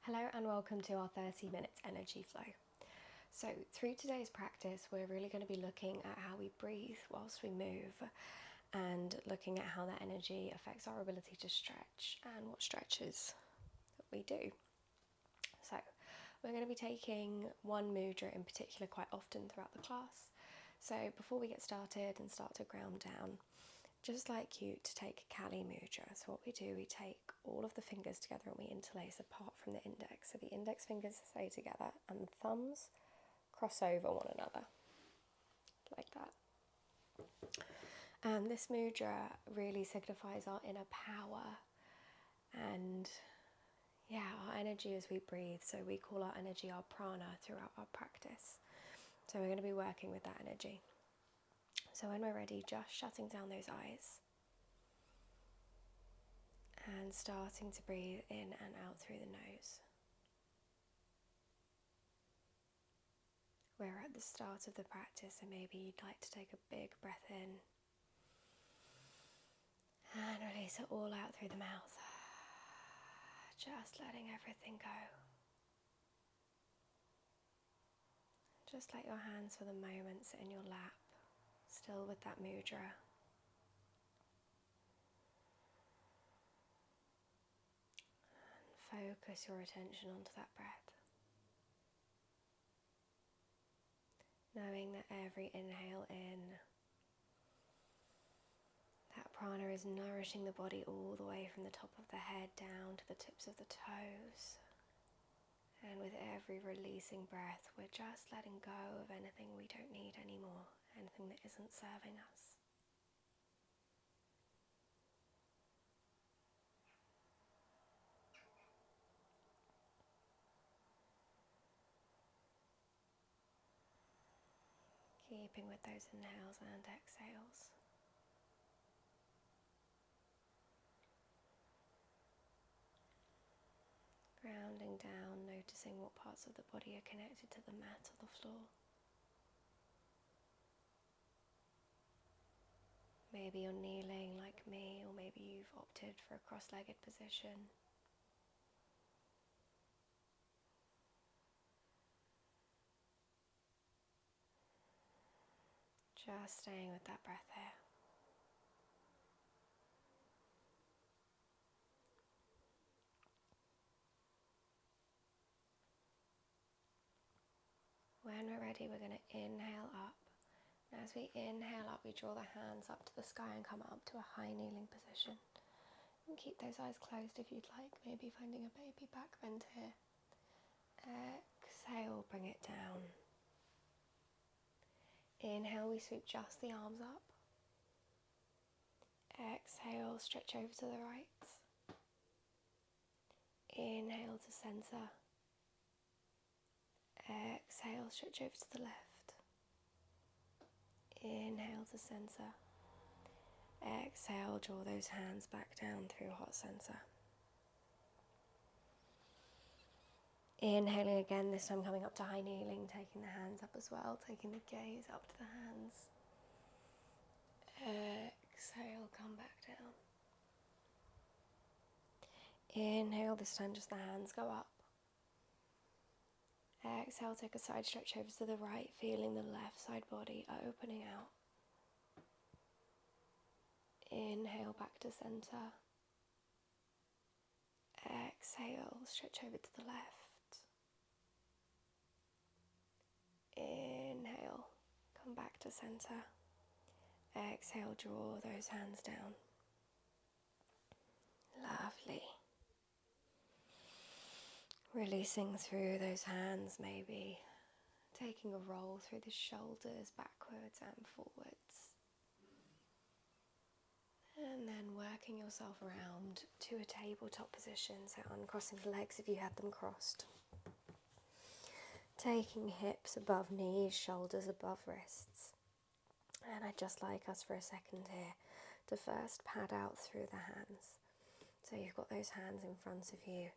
Hello and welcome to our 30 minutes energy flow. So through today's practice, we're really going to be looking at how we breathe whilst we move and looking at how that energy affects our ability to stretch and what stretches that we do. So we're going to be taking one mudra in particular quite often throughout the class. So before we get started and start to ground down, just like you to take Kali Mudra. So what we do, we take all of the fingers together and we interlace apart from the index. So the index fingers stay together and the thumbs cross over one another, like that. And this mudra really signifies our inner power and our energy as we breathe. So we call our energy our prana throughout our practice. So we're going to be working with that energy. So when we're ready, just shutting down those eyes and starting to breathe in and out through the nose. We're at the start of the practice, and maybe you'd like to take a big breath in and release it all out through the mouth. Just letting everything go. Just let your hands for the moment sit in your lap, still with that mudra. And focus your attention onto that breath. Knowing that every inhale in, that prana is nourishing the body all the way from the top of the head down to the tips of the toes. And with every releasing breath, we're just letting go of anything we don't need anymore, anything that isn't serving us. Keeping with those inhales and exhales. Grounding down, noticing what parts of the body are connected to the mat or the floor. Maybe you're kneeling like me, or maybe you've opted for a cross-legged position. Just staying with that breath here. When we're ready, we're going to inhale up. And as we inhale up, we draw the hands up to the sky and come up to a high kneeling position. And keep those eyes closed if you'd like, maybe finding a baby back bend here. Exhale, bring it down. Inhale, we sweep just the arms up. Exhale, stretch over to the right. Inhale to center. Exhale, stretch over to the left. Inhale to center. Exhale, draw those hands back down through heart center. Inhaling again, this time coming up to high kneeling, taking the hands up as well, taking the gaze up to the hands. Exhale, come back down. Inhale, this time just the hands go up. Exhale, take a side stretch over to the right, feeling the left side body opening out. Inhale, back to center. Exhale, stretch over to the left. Inhale, come back to center. Exhale, draw those hands down. Lovely. Releasing through those hands, maybe taking a roll through the shoulders backwards and forwards. And then working yourself around to a tabletop position, so uncrossing the legs if you had them crossed. Taking hips above knees, shoulders above wrists. And I'd just like us for a second here to first pad out through the hands. So you've got those hands in front of you.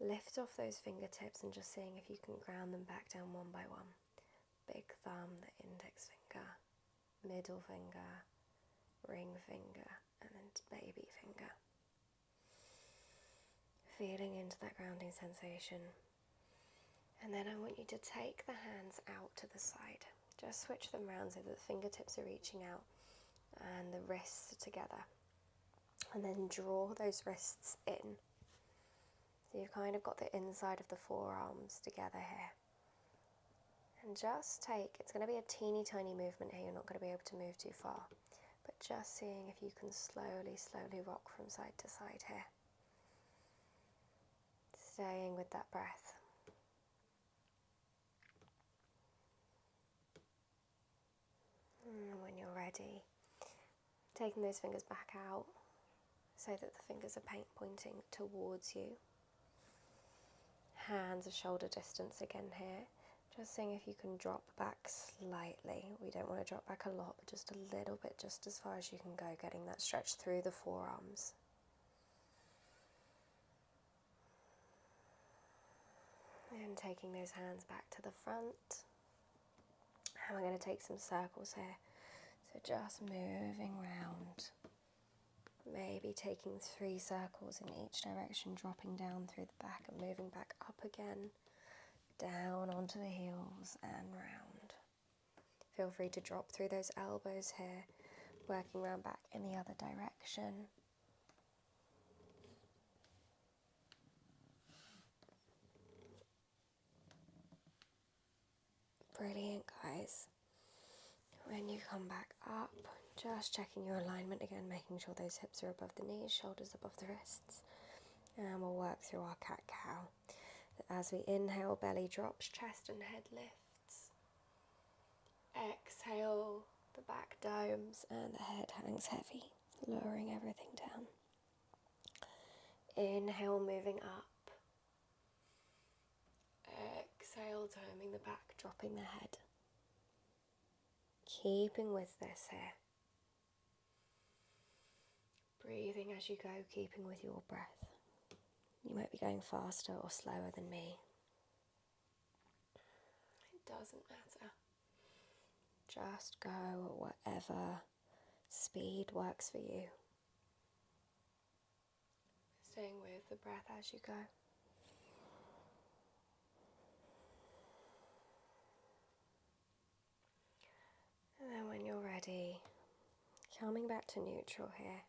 Lift off those fingertips and just seeing if you can ground them back down one by one. Big thumb, the index finger, middle finger, ring finger, and then baby finger. feeling into that grounding sensation. And then I want you to take the hands out to the side. Just switch them around so that the fingertips are reaching out and the wrists are together. And then draw those wrists in. So you've kind of got the inside of the forearms together here. And just take, it's going to be a teeny tiny movement here, you're not going to be able to move too far. But just seeing if you can slowly, slowly rock from side to side here. Staying with that breath. And when you're ready, taking those fingers back out so that the fingers are pointing towards you. Hands are shoulder distance again here. Just seeing if you can drop back slightly. We don't want to drop back a lot, but just a little bit, just as far as you can go, getting that stretch through the forearms. And taking those hands back to the front. And we're going to take some circles here. So just moving round. Maybe taking 3 circles in each direction, dropping down through the back and moving back up again, down onto the heels and round. Feel free to drop through those elbows here, working round back in the other direction. Brilliant, guys. When you come back up, just checking your alignment again, making sure those hips are above the knees, shoulders above the wrists. And we'll work through our cat-cow. As we inhale, belly drops, chest and head lifts. Exhale, the back domes and the head hangs heavy, lowering everything down. Inhale, moving up. Exhale, doming the back, dropping the head. Keeping with this here. Breathing as you go, keeping with your breath. You might be going faster or slower than me. It doesn't matter. Just go at whatever speed works for you. Staying with the breath as you go. And then when you're ready, coming back to neutral here.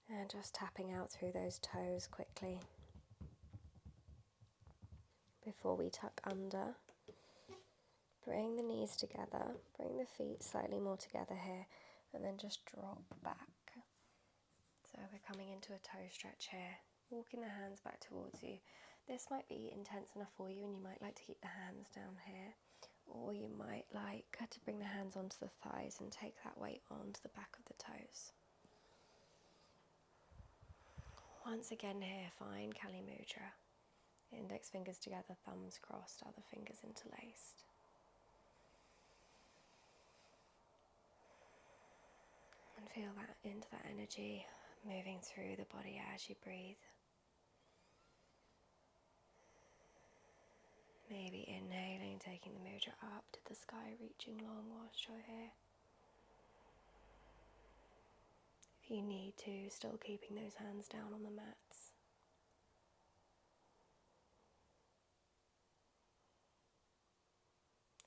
And just tapping out through those toes quickly. Before we tuck under. Bring the knees together, bring the feet slightly more together here, and then just drop back. So we're coming into a toe stretch here, walking the hands back towards you. This might be intense enough for you and you might like to keep the hands down here, or you might like to bring the hands onto the thighs and take that weight onto the back of the toes. Once again here, find Kali Mudra. Index fingers together, thumbs crossed, other fingers interlaced. And feel that into that energy moving through the body as you breathe. Maybe inhaling, taking the mudra up to the sky, reaching long whilst you're here. If you need to, still keeping those hands down on the mats.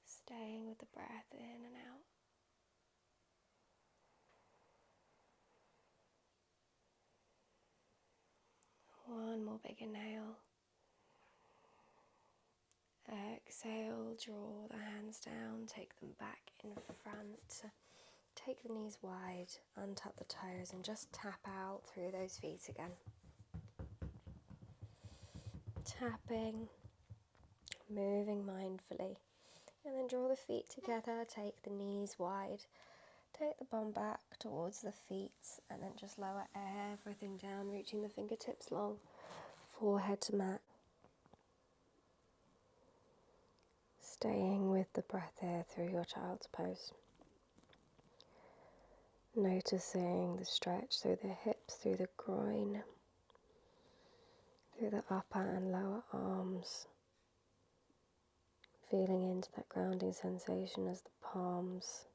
Staying with the breath in and out. One more big inhale. Exhale, draw the hands down, take them back in front. Take the knees wide, untap the toes and just tap out through those feet again. Tapping, moving mindfully. And then draw the feet together, take the knees wide. Take the bum back towards the feet and then just lower everything down, reaching the fingertips long, forehead to mat. Staying with the breath here through your child's pose. Noticing the stretch through the hips, through the groin, through the upper and lower arms. Feeling into that grounding sensation as the palms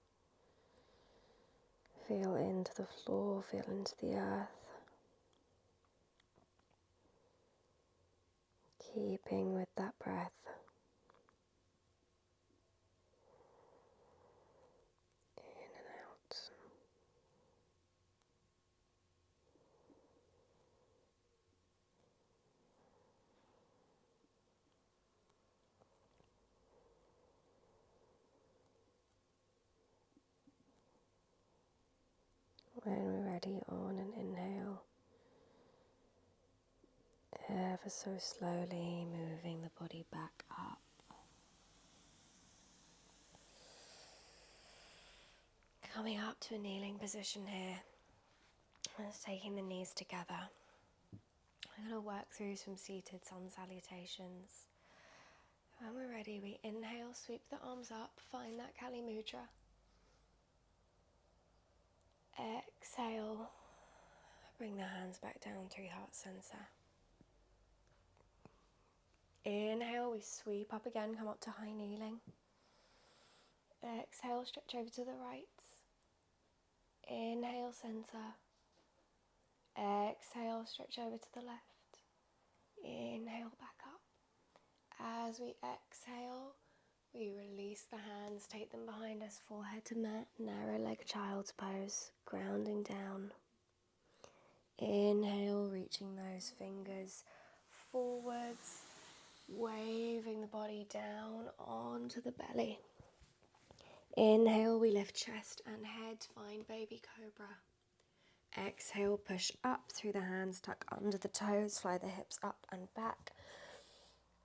feel into the floor, feel into the earth. Keeping with that breath. In and out. When we're ready, on an inhale, ever so slowly moving the body back up. Coming up to a kneeling position here, and taking the knees together. I'm going to work through some seated sun salutations. When we're ready, we inhale, sweep the arms up, find that Kali Mudra. Exhale, bring the hands back down through heart center. Inhale, we sweep up again, come up to high kneeling. Exhale, stretch over to the right. Inhale, center. Exhale, stretch over to the left. Inhale, back up. As we exhale, we release the hands, take them behind us, forehead to mat, narrow leg child's pose, grounding down. Inhale, reaching those fingers forwards, waving the body down onto the belly. Inhale, we lift chest and head, find baby cobra. Exhale, push up through the hands, tuck under the toes, fly the hips up and back.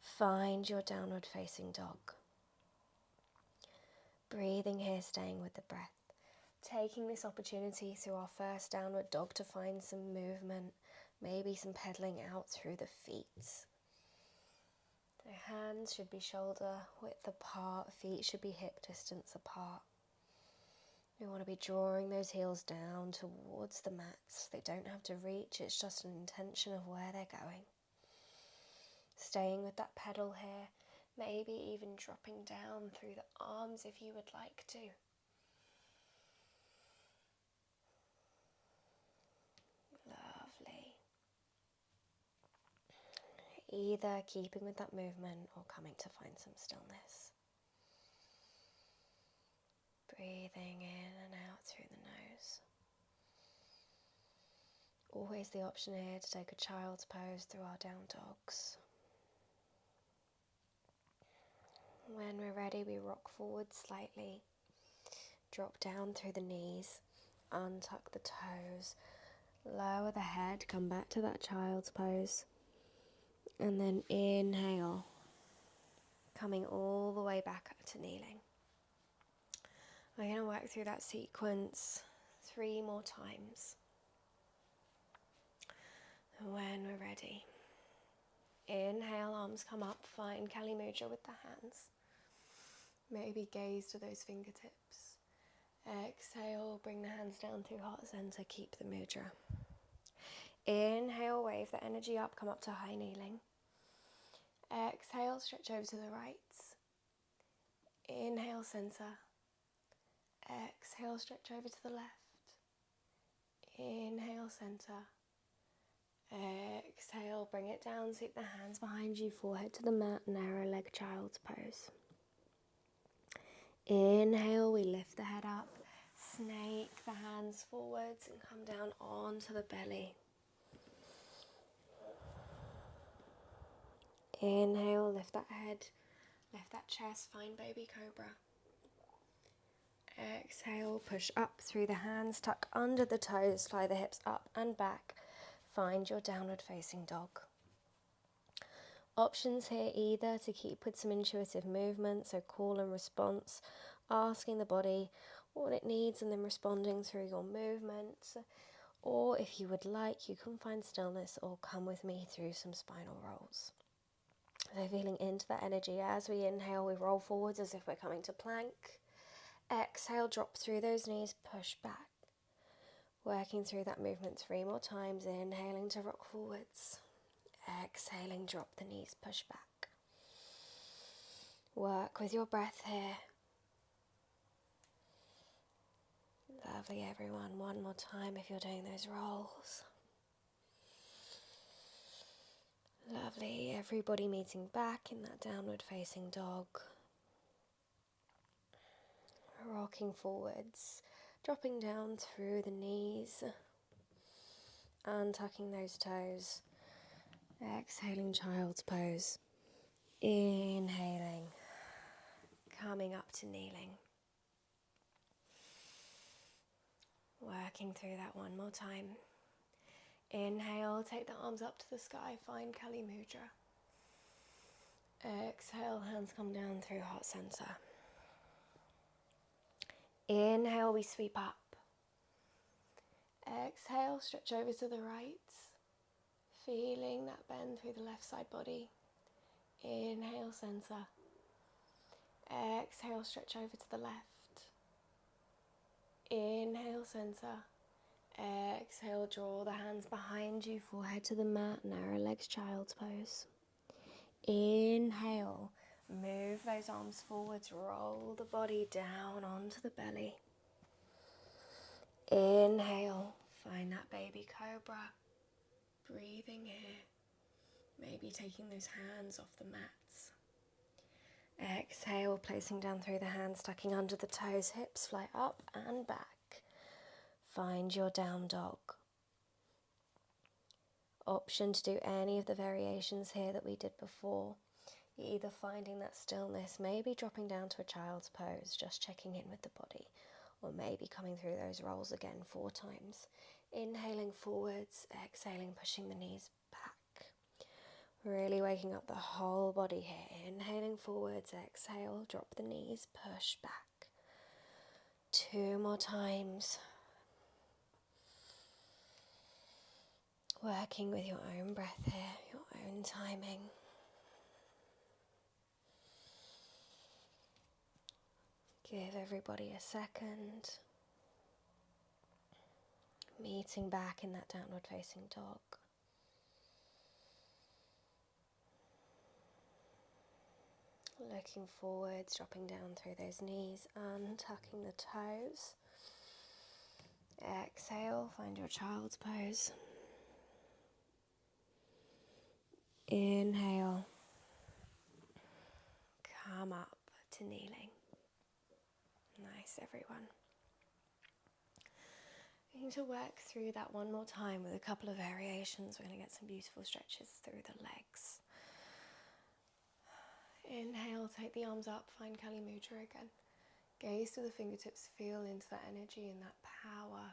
Find your downward facing dog. Breathing here, staying with the breath. Taking this opportunity through our first downward dog to find some movement, maybe some pedaling out through the feet. The hands should be shoulder width apart, feet should be hip distance apart. We want to be drawing those heels down towards the mats. They don't have to reach, it's just an intention of where they're going. Staying with that pedal here, maybe even dropping down through the arms if you would like to. Lovely. Either keeping with that movement or coming to find some stillness. Breathing in and out through the nose. Always the option here to take a child's pose through our down dogs. When we're ready, we rock forward slightly, drop down through the knees, untuck the toes, lower the head, come back to that child's pose, and then inhale, coming all the way back up to kneeling. We're going to work through that sequence 3 more times. When we're ready, inhale, arms come up, find Kali Mudra with the hands. Maybe gaze to those fingertips. Exhale, bring the hands down through heart center, keep the mudra. Inhale, wave the energy up, come up to high kneeling. Exhale, stretch over to the right. Inhale, center. Exhale, stretch over to the left. Inhale, center. Exhale, bring it down, sweep the hands behind you, forehead to the mat, narrow leg child's pose. Inhale, we lift the head up, snake the hands forwards and come down onto the belly. Inhale, lift that head, lift that chest, find baby cobra. Exhale, push up through the hands, tuck under the toes, fly the hips up and back. Find your downward facing dog. Options here either to keep with some intuitive movement, so call and response, asking the body what it needs and then responding through your movements. Or if you would like, you can find stillness or come with me through some spinal rolls. So feeling into that energy. As we inhale, we roll forwards as if we're coming to plank. Exhale, drop through those knees, push back. Working through that movement 3 more times, inhaling to rock forwards. Exhaling, drop the knees, push back. Work with your breath here. Lovely, everyone. 1 more time if you're doing those rolls. Lovely. everybody meeting back in that downward facing dog. Rocking forwards, dropping down through the knees, untucking those toes. Exhaling, child's pose. Inhaling, coming up to kneeling. Working through that one more time. Inhale, take the arms up to the sky, find Kali Mudra. Exhale, hands come down through heart center. Inhale, we sweep up. Exhale, stretch over to the right. Feeling that bend through the left side body. Inhale, center. Exhale, stretch over to the left. Inhale, center. Exhale, draw the hands behind you, forehead to the mat, narrow legs, child's pose. Inhale, move those arms forwards, roll the body down onto the belly. Inhale, find that baby cobra. Breathing here, maybe taking those hands off the mats. Exhale, placing down through the hands, tucking under the toes, hips fly up and back. Find your down dog. Option to do any of the variations here that we did before. You're either finding that stillness, maybe dropping down to a child's pose, just checking in with the body, or maybe coming through those rolls again 4 times. Inhaling forwards, exhaling, pushing the knees back. Really waking up the whole body here. Inhaling forwards, exhale, drop the knees, push back. 2 more times. Working with your own breath here, your own timing. Give everybody a second. Meeting back in that downward facing dog. Looking forwards, dropping down through those knees, untucking the toes. Exhale, find your child's pose. Inhale. Come up to kneeling. Nice, everyone. We're going to work through that one more time with a couple of variations. We're going to get some beautiful stretches through the legs. Inhale, take the arms up, find Kali Mudra again. Gaze to the fingertips, feel into that energy and that power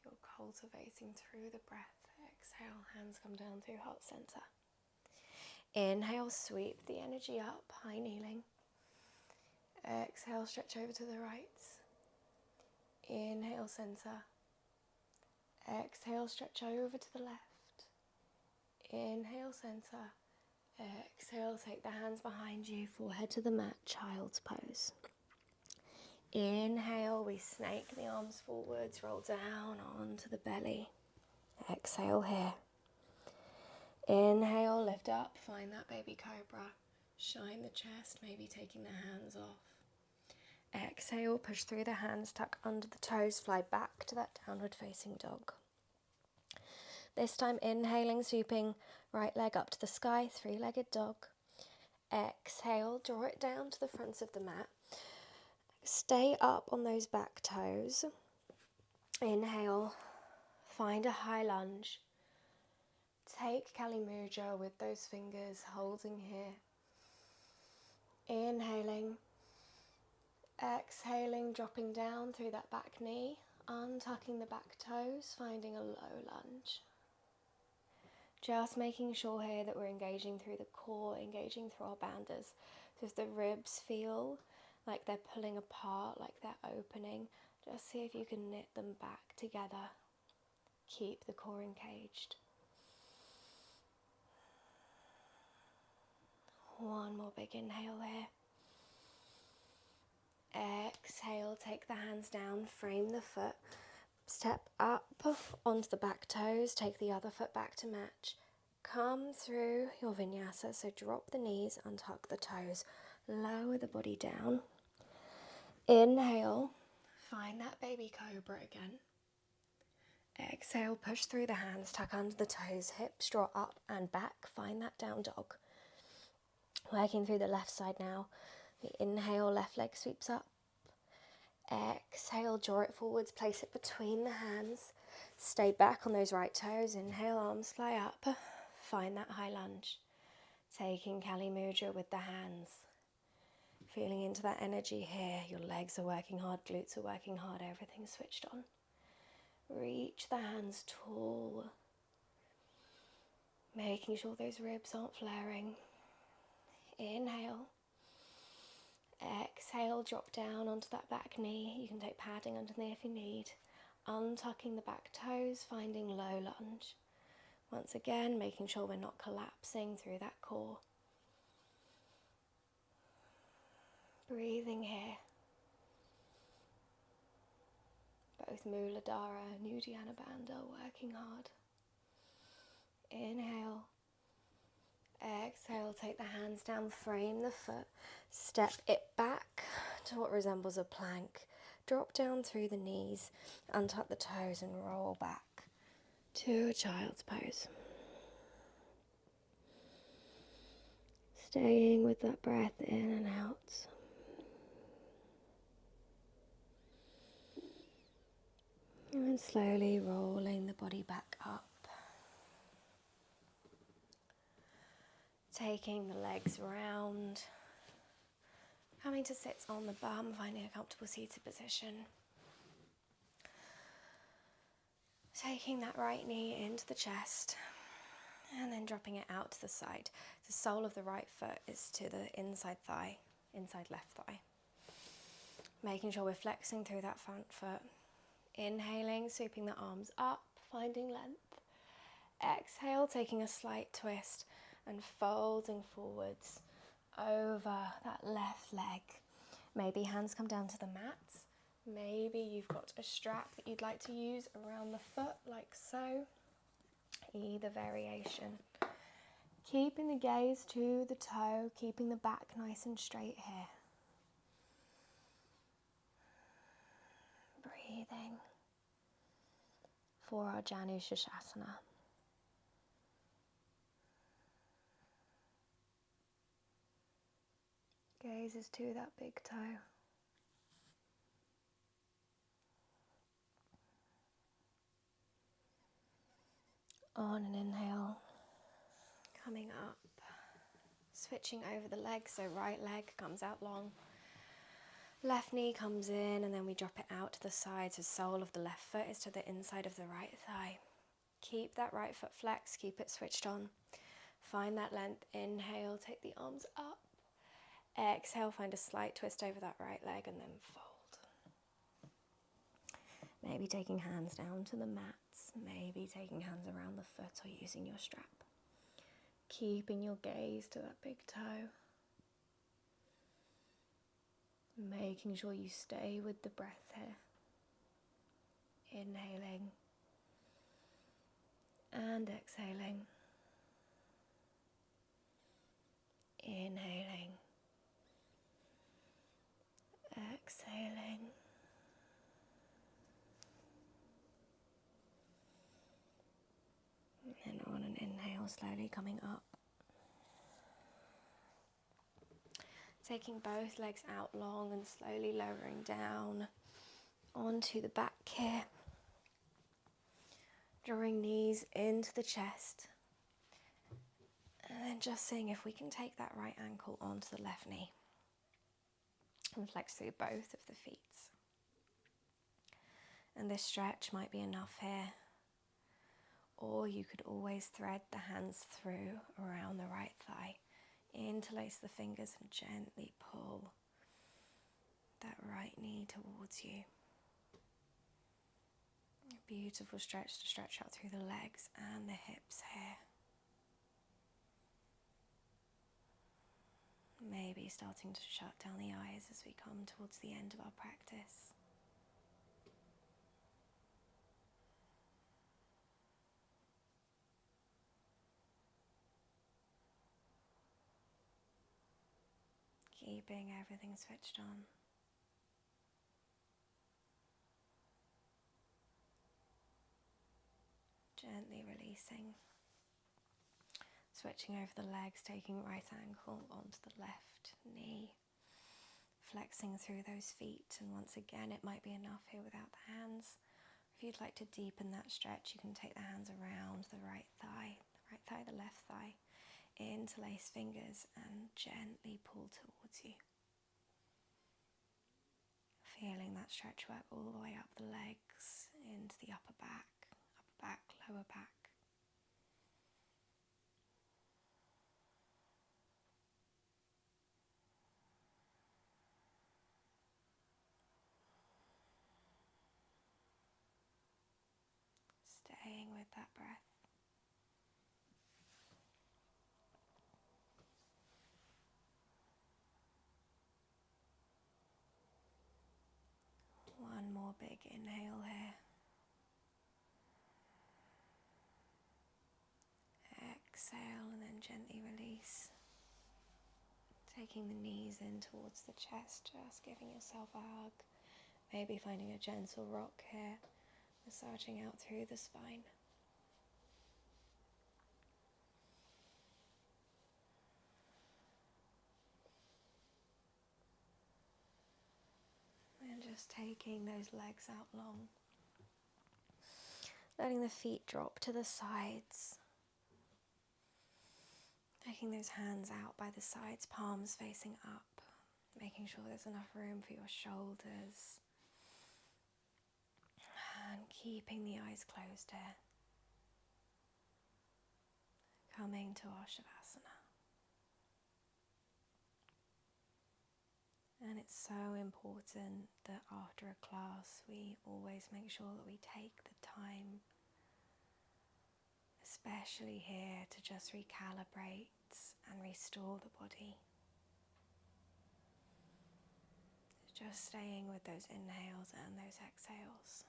you're cultivating through the breath. Exhale, hands come down through heart center. Inhale, sweep the energy up, high kneeling. Exhale, stretch over to the right. Inhale, center. Exhale, stretch over to the left. Inhale, center. Exhale, take the hands behind you, forehead to the mat, child's pose. Inhale, we snake the arms forwards, roll down onto the belly. Exhale here. Inhale, lift up, find that baby cobra. Shine the chest, maybe taking the hands off. Exhale, push through the hands, tuck under the toes, fly back to that downward facing dog. This time inhaling, sweeping right leg up to the sky, 3-legged dog. Exhale, draw it down to the front of the mat. Stay up on those back toes. Inhale, find a high lunge. Take Kali Mudra with those fingers, holding here. Inhaling. Exhaling, dropping down through that back knee, untucking the back toes, finding a low lunge. Just making sure here that we're engaging through the core, engaging through our bandhas. So if the ribs feel like they're pulling apart, like they're opening, just see if you can knit them back together. Keep the core engaged. One more big inhale here. Exhale, take the hands down, frame the foot, step up onto the back toes, take the other foot back to match. Come through your vinyasa, so drop the knees, untuck the toes, lower the body down. Inhale, find that baby cobra again. Exhale, push through the hands, tuck under the toes, hips draw up and back, find that down dog. Working through the left side now. We inhale, left leg sweeps up. Exhale, draw it forwards, place it between the hands. Stay back on those right toes. Inhale, arms fly up. Find that high lunge. Taking Kali Mudra with the hands. Feeling into that energy here. Your legs are working hard, glutes are working hard, everything's switched on. Reach the hands tall. Making sure those ribs aren't flaring. Inhale. Exhale, drop down onto that back knee. You can take padding underneath if you need. Untucking the back toes, finding low lunge. Once again, making sure we're not collapsing through that core. Breathing here. Both Muladhara and Uddiyana Bandha working hard. Inhale. Exhale, take the hands down, frame the foot, step it back to what resembles a plank. Drop down through the knees, untuck the toes and roll back to a child's pose. Staying with that breath in and out. And then slowly rolling the body back up. Taking the legs round. Coming to sit on the bum, finding a comfortable seated position. Taking that right knee into the chest. And then dropping it out to the side. The sole of the right foot is to the inside thigh, inside left thigh. Making sure we're flexing through that front foot. Inhaling, sweeping the arms up, finding length. Exhale, taking a slight twist and folding forwards over that left leg. Maybe hands come down to the mat. Maybe you've got a strap that you'd like to use around the foot, like so. Either variation. Keeping the gaze to the toe, keeping the back nice and straight here. Breathing for our Janu Shasana. Gazes to that big toe. On an inhale, coming up, switching over the leg, so right leg comes out long, left knee comes in, and then we drop it out to the side, so sole of the left foot is to the inside of the right thigh. Keep that right foot flexed, keep it switched on. Find that length, inhale, take the arms up. Exhale, find a slight twist over that right leg and then fold. Maybe taking hands down to the mats, maybe taking hands around the foot or using your strap. Keeping your gaze to that big toe. Making sure you stay with the breath here. Inhaling and exhaling. Inhaling. Exhaling. And on an inhale, slowly coming up. Taking both legs out long and slowly lowering down onto the back here. Drawing knees into the chest. And then just seeing if we can take that right ankle onto the left knee. And flex through both of the feet. And this stretch might be enough here. Or you could always thread the hands through around the right thigh. Interlace the fingers and gently pull that right knee towards you. A beautiful stretch to stretch out through the legs and the hips here. Maybe starting to shut down the eyes as we come towards the end of our practice. Keeping everything switched on. Gently releasing. switching over the legs, taking right ankle onto the left knee, flexing through those feet. And once again, it might be enough here without the hands. If you'd like to deepen that stretch, you can take the hands around the right thigh, the left thigh, interlace fingers and gently pull towards you. Feeling that stretch work all the way up the legs, into the upper back, lower back. Staying with that breath. One more big inhale here. Exhale and then gently release. Taking the knees in towards the chest, just giving yourself a hug. Maybe finding a gentle rock here, massaging out through the spine. And just taking those legs out long. Letting the feet drop to the sides. Taking those hands out by the sides, palms facing up. Making sure there's enough room for your shoulders. And keeping the eyes closed here. Coming to our Shavasana. And it's so important that after a class we always make sure that we take the time, especially here, to just recalibrate and restore the body. Just staying with those inhales and those exhales.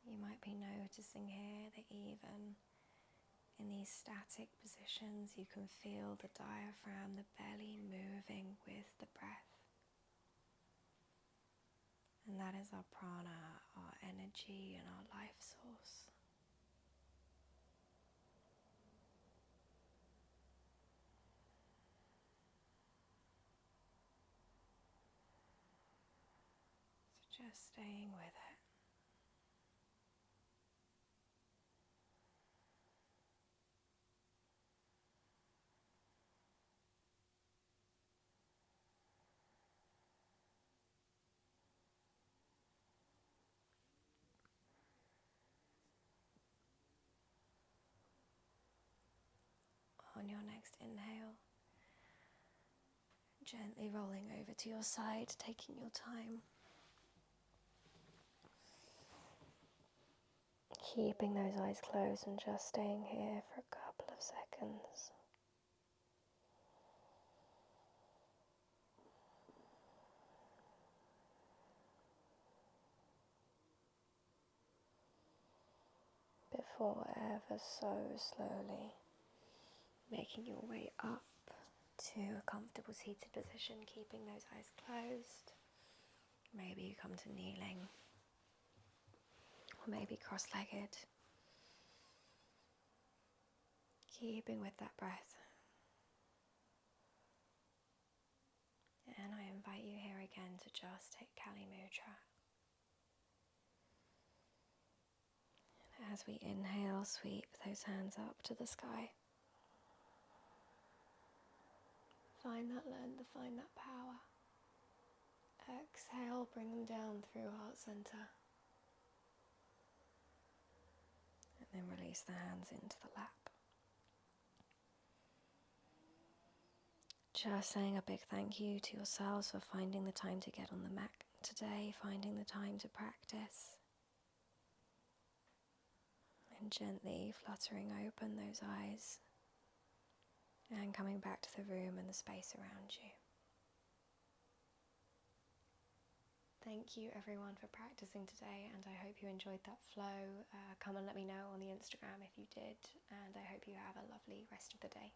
You might be noticing here that even in these static positions, you can feel the diaphragm, the belly moving with the breath. And that is our prana, our energy and our life source. So just staying with it. On your next inhale, gently rolling over to your side, taking your time. Keeping those eyes closed and just staying here for a couple of seconds. Before ever so slowly making your way up to a comfortable seated position, keeping those eyes closed. Maybe you come to kneeling, or maybe cross-legged. Keeping with that breath. And I invite you here again to just take Kali Mudra. As we inhale, sweep those hands up to the sky. Find that length, find that power. Exhale, bring them down through heart center. And then release the hands into the lap. Just saying a big thank you to yourselves for finding the time to get on the mat today, finding the time to practice. And gently fluttering open those eyes and coming back to the room and the space around you. Thank you everyone for practicing today, and I hope you enjoyed that flow. Come and let me know on the Instagram if you did, and I hope you have a lovely rest of the day.